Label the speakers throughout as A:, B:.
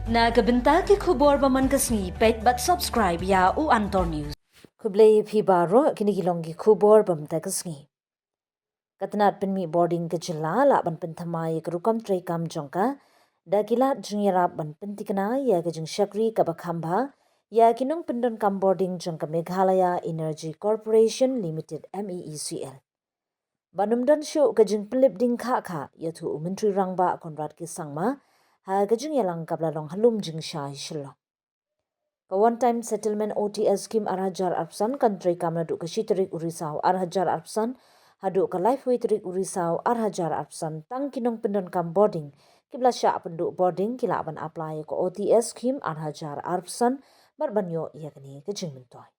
A: Nagabenta ki khubor baman kasni pet but subscribe ya u Antor News.
B: Kublai phi baro kinigilongi khubor bamta kasni. Katnat penmi boarding ke jela la ban penthamai kerukam tray kam jongka da kilat jingyarap ban pentikna ya ke jing shakri ka bakhamba ya kinong pendon kam boarding jongka Meghalaya Energy Corporation Limited MEECL. Banumdan shu ke jing pelip ding kha ya thu menteri rangba Konrad ki sangma ha ke jing yalang kabla long halum jing shai shilo. Ka one-time settlement OTS scheme arhajar arpsan country kamna du kashitarik urisau arhajar arpsan hadu ka lifeway tarik urisau arhajar arpsan tang kinong pendon kam boarding kibla sya penduk boarding kila aban apply ko OTS scheme arhajar arpsan barbanyo yakni kejing mentoy.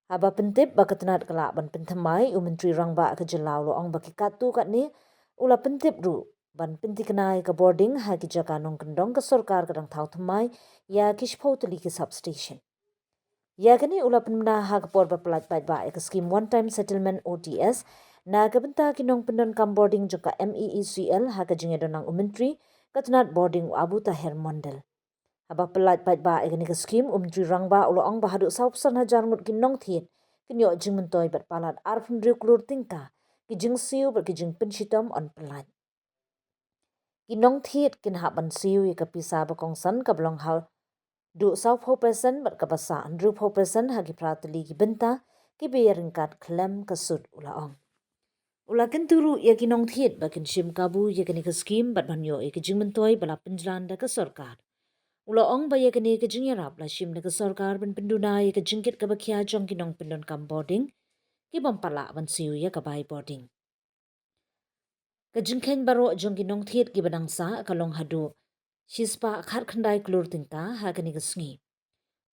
B: Haba pentip bakatnat kala ban penthamai menteri rangba ke jelau lo ong baki katu kat ni ula pentip ru ban pentiknai ka boarding ha ki jaka nong kendong ke sarkar kadang thau thamai ya kishpau tali ke substation. Ya kani ula penmna ha kapor bapelat pat ba ek scheme one time settlement OTS na kabenta kinong pendon kam boarding joka MEECL ha ka jingedonang menteri katnat boarding Abu Tahir Mondel. Haba pelat pat ba ek ni ke scheme menteri rangba ulo ong bahadu saupsan hajar ngut kinong thiet kinyo jing mentoy bat palat arfum klur tingka ki jing siu ber ki jing penshitom on pelat. Kinong thiet kin haban siu ya kapisa bakongsan kablong hal du south ho person bat kabasa andru ho person hagi pratali ki benta ki beringkat klem kasut ulaong. Ula kenturu ya kinong thiet bakin shim kabu ya kini ke scheme bat banyo ya ki jing mentoy bala penjalan da ke sarkar. Ulaong ba ya kini ke jing yarap la shim da ke sarkar ban penduna ya ke jingkit ka bakia jong kinong pendon kam boarding ki bampala ban siu ya ka bai boarding. Kajingken baro jong kinong thiet ki badangsa kalong hadu shispa khat khandai klur tingka ha kani gasngi.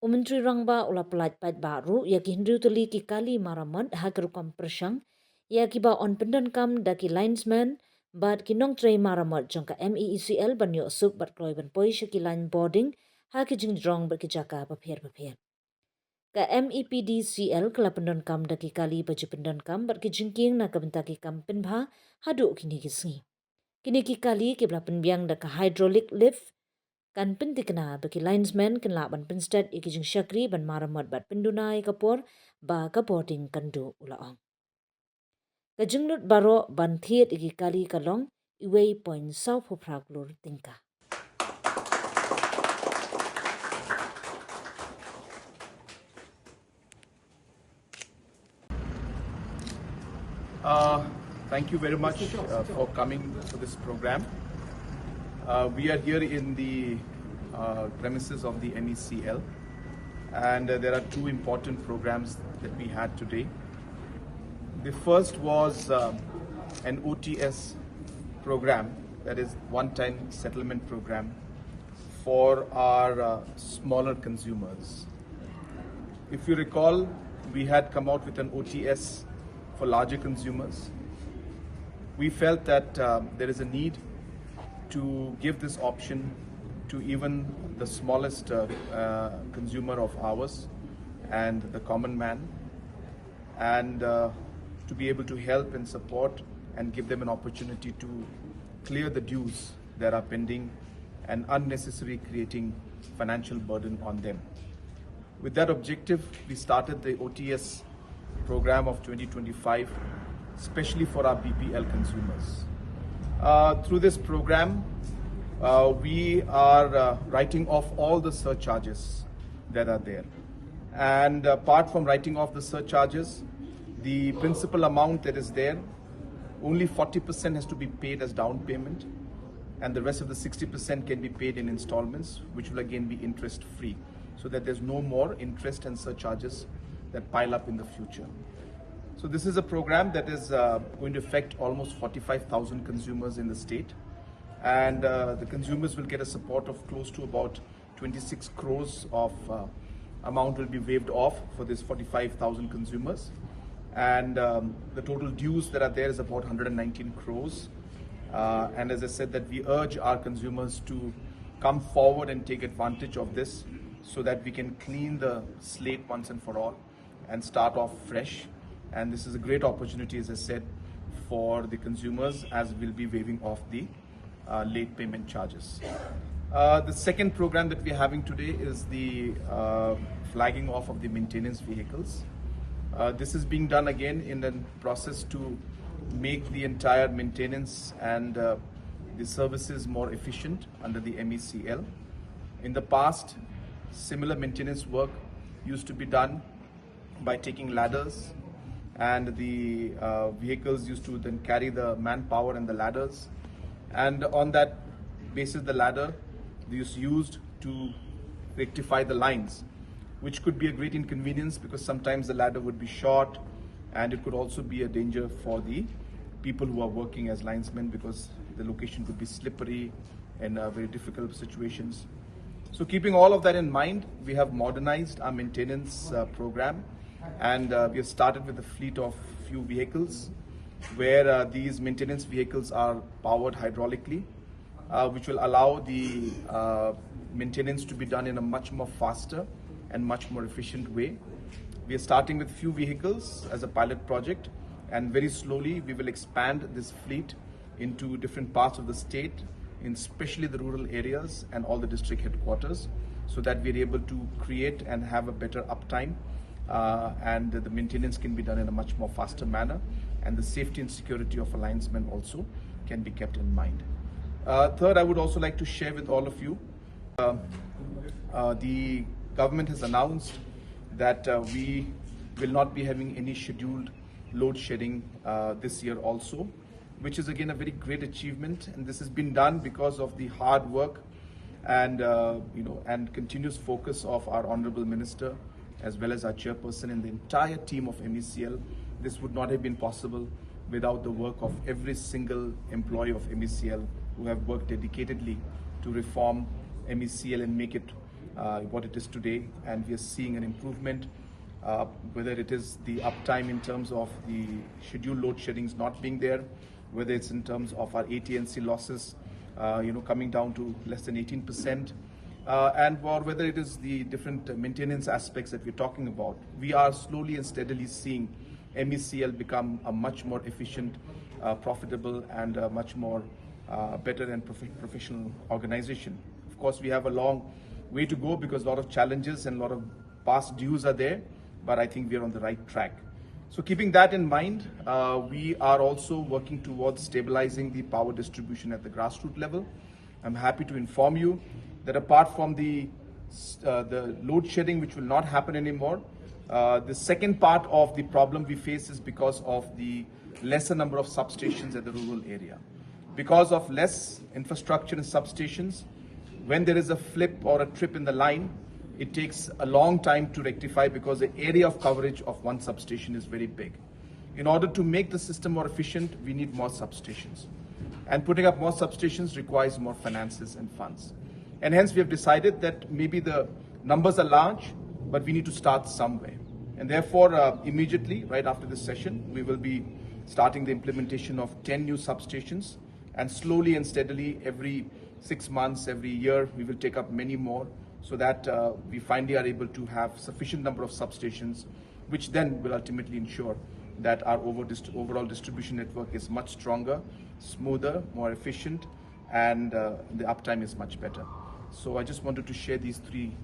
B: Menteri rangba ula pelat pat baru ya ki hindu tuli ki kali maramat ha kerukam persang ya ki ba on pendon kam da ki linesman bat kinong tray maramat jong ka MEECL banyo suk bat kloy ban poi ki line boarding ha ki jing drong ber ki jaka papir. Ka MEPDCL kala pendon kam da ki kali baju pendon kam ber ki jingking na kabenta ki kam penbha hadu kini kisngi. Kini ki kali ki bla penbiang da ka hydraulic lift kan pentikna bagi linesman kan la ban penstat iki jing syakri ban maramat bat pendunai kapor ba ka boarding kandu ulaong. Ka jinglut baro ban thiet iki kali kalong iway point south hopraglur tingka.
C: Thank you very much for coming to this program. We are here in the premises of the MECL, and there are two important programs that we had today. The first was an OTS program, that is one-time settlement program for our smaller consumers. If you recall, we had come out with an OTS for larger consumers. We felt that there is a need to give this option to even the smallest consumer of ours and the common man, and to be able to help and support and give them an opportunity to clear the dues that are pending and unnecessary creating financial burden on them. With that objective, we started the OTS program of 2025, especially for our BPL consumers. Through this program, we are writing off all the surcharges that are there. And apart from writing off the surcharges, the principal amount that is there, only 40% has to be paid as down payment, and the rest of the 60% can be paid in installments, which will again be interest free, so that there's no more interest and surcharges that pile up in the future. So this is a program that is going to affect almost 45,000 consumers in the state, and the consumers will get a support of close to about 26 crores of amount will be waived off for this 45,000 consumers, and the total dues that are there is about 119 crores. And as I said, that we urge our consumers to come forward and take advantage of this, so that we can clean the slate once and for all and start off fresh. And this is a great opportunity, as I said, for the consumers, as we'll be waiving off the late payment charges. The second program that we're having today is the flagging off of the maintenance vehicles. This is being done again in a process to make the entire maintenance and the services more efficient under the MECL. In the past, similar maintenance work used to be done by taking ladders, and the vehicles used to then carry the manpower and the ladders, and on that basis the ladder is used to rectify the lines, which could be a great inconvenience because sometimes the ladder would be short, and it could also be a danger for the people who are working as linesmen because the location could be slippery and very difficult situations. So keeping all of that in mind, we have modernized our maintenance program, and we have started with a fleet of few vehicles where these maintenance vehicles are powered hydraulically, which will allow the maintenance to be done in a much more faster and much more efficient way. We are starting with few vehicles as a pilot project, and very slowly we will expand this fleet into different parts of the state, in especially the rural areas and all the district headquarters, so that we're able to create and have a better uptime, and the maintenance can be done in a much more faster manner, and the safety and security of a linesman also can be kept in mind. Third, I would also like to share with all of you, the government has announced that we will not be having any scheduled load shedding this year also, which is again a very great achievement, and this has been done because of the hard work and and continuous focus of our Honorable Minister as well as our chairperson and the entire team of MECL. This would not have been possible without the work of every single employee of MECL who have worked dedicatedly to reform MECL and make it what it is today. And we are seeing an improvement, whether it is the uptime in terms of the scheduled load sheddings not being there, whether it's in terms of our AT&C losses coming down to less than 18%, and or whether it is the different maintenance aspects that we're talking about. We are slowly and steadily seeing MECL become a much more efficient, profitable, and much more better and professional organization. Of course, we have a long way to go because a lot of challenges and a lot of past dues are there, but I think we are on the right track. So keeping that in mind, we are also working towards stabilizing the power distribution at the grassroots level. I'm happy to inform you that apart from the load shedding, which will not happen anymore, the second part of the problem we face is because of the lesser number of substations at the rural area. Because of less infrastructure and substations, when there is a flip or a trip in the line, it takes a long time to rectify because the area of coverage of one substation is very big. In order to make the system more efficient, we need more substations. And putting up more substations requires more finances and funds. And hence we have decided that maybe the numbers are large, but we need to start somewhere. And therefore, immediately, right after this session, we will be starting the implementation of 10 new substations. And slowly and steadily, every 6 months, every year, we will take up many more, so that we finally are able to have sufficient number of substations, which then will ultimately ensure that our overall distribution network is much stronger, smoother, more efficient, and the uptime is much better. So I just wanted to share these three